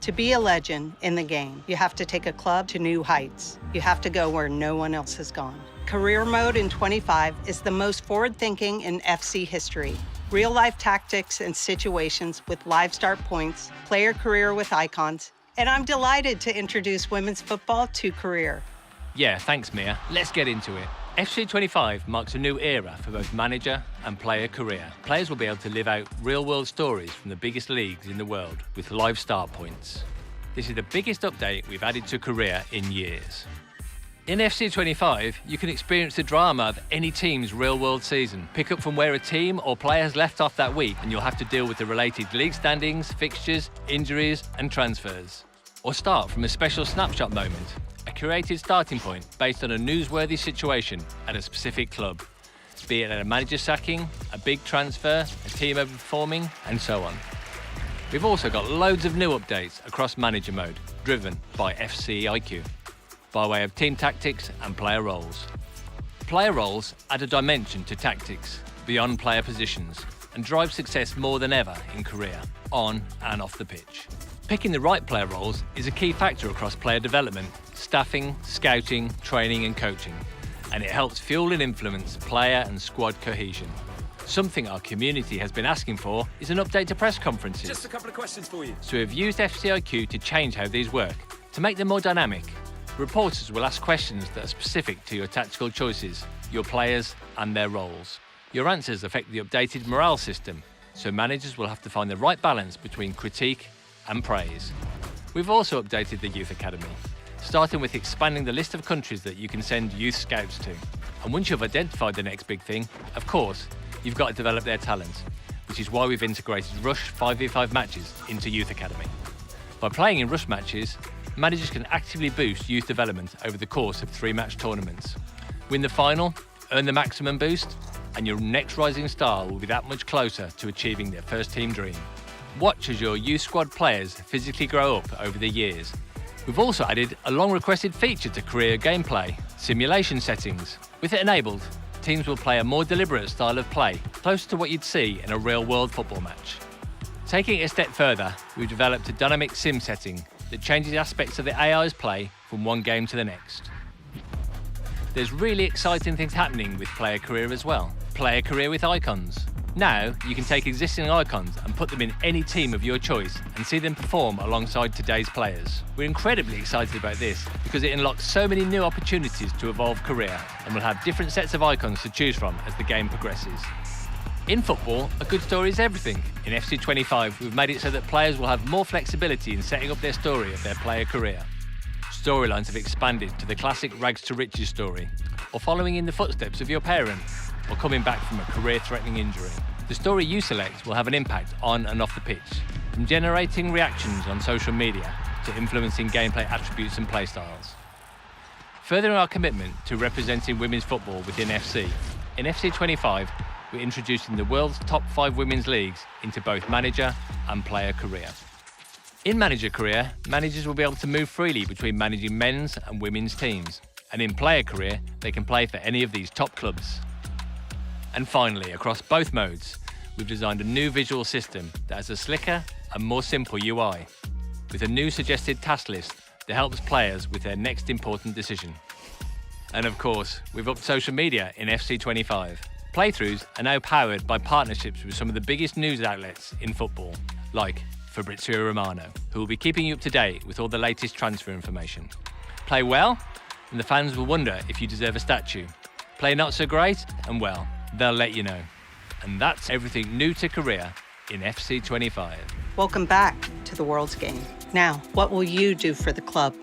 To be a legend in the game, you have to take a club to new heights. You have to go where no one else has gone. Career Mode in 25 is the most forward-thinking in FC history. Real-life tactics and situations with live start points, player career with icons, and I'm delighted to introduce women's football to Career. Yeah, thanks, Mia. Let's get into it. FC 25 marks a new era for both manager and player career. Players will be able to live out real-world stories from the biggest leagues in the world with live start points. This is the biggest update we've added to Career in years. In FC 25, you can experience the drama of any team's real-world season. Pick up from where a team or player has left off that week, and you'll have to deal with the related league standings, fixtures, injuries, and transfers. Or start from a special snapshot moment, a curated starting point based on a newsworthy situation at a specific club, be it a manager sacking, a big transfer, a team overperforming, and so on. We've also got loads of new updates across manager mode, driven by FC IQ, by way of team tactics and player roles. Player roles add a dimension to tactics beyond player positions and drive success more than ever in Career, on and off the pitch. Picking the right player roles is a key factor across player development, staffing, scouting, training and coaching, and it helps fuel and influence player and squad cohesion. Something our community has been asking for is an update to press conferences. Just a couple of questions for you. So we've used FCIQ to change how these work, to make them more dynamic. Reporters will ask questions that are specific to your tactical choices, your players and their roles. Your answers affect the updated morale system, so managers will have to find the right balance between critique and praise. We've also updated the Youth Academy, starting with expanding the list of countries that you can send youth scouts to. And once you've identified the next big thing, of course, you've got to develop their talent, which is why we've integrated Rush 5v5 matches into Youth Academy. By playing in Rush matches, managers can actively boost youth development over the course of 3-match tournaments. Win the final, earn the maximum boost, and your next rising star will be that much closer to achieving their first team dream. Watch as your youth squad players physically grow up over the years. We've also added a long-requested feature to Career gameplay, simulation settings. With it enabled, teams will play a more deliberate style of play, closer to what you'd see in a real-world football match. Taking it a step further, we've developed a dynamic sim setting that changes aspects of the AI's play from one game to the next. There's really exciting things happening with Player Career as well. Player Career with icons. Now, you can take existing icons and put them in any team of your choice and see them perform alongside today's players. We're incredibly excited about this because it unlocks so many new opportunities to evolve Career, and we'll have different sets of icons to choose from as the game progresses. In football, a good story is everything. In FC 25, we've made it so that players will have more flexibility in setting up their story of their player career. Storylines have expanded to the classic rags to riches story, or following in the footsteps of your parent, or coming back from a career-threatening injury. The story you select will have an impact on and off the pitch, from generating reactions on social media to influencing gameplay attributes and playstyles. Furthering our commitment to representing women's football within FC, in FC 25, we're introducing the world's top 5 women's leagues into both manager and player career. In manager career, managers will be able to move freely between managing men's and women's teams, and in player career, they can play for any of these top clubs. And finally, across both modes, we've designed a new visual system that has a slicker and more simple UI, with a new suggested task list that helps players with their next important decision. And of course, we've upped social media in FC 25. Playthroughs are now powered by partnerships with some of the biggest news outlets in football, like Fabrizio Romano, who will be keeping you up to date with all the latest transfer information. Play well, and the fans will wonder if you deserve a statue. Play not so great, and well, they'll let you know. And that's everything new to Career in FC 25. Welcome back to the world's game. Now, what will you do for the club?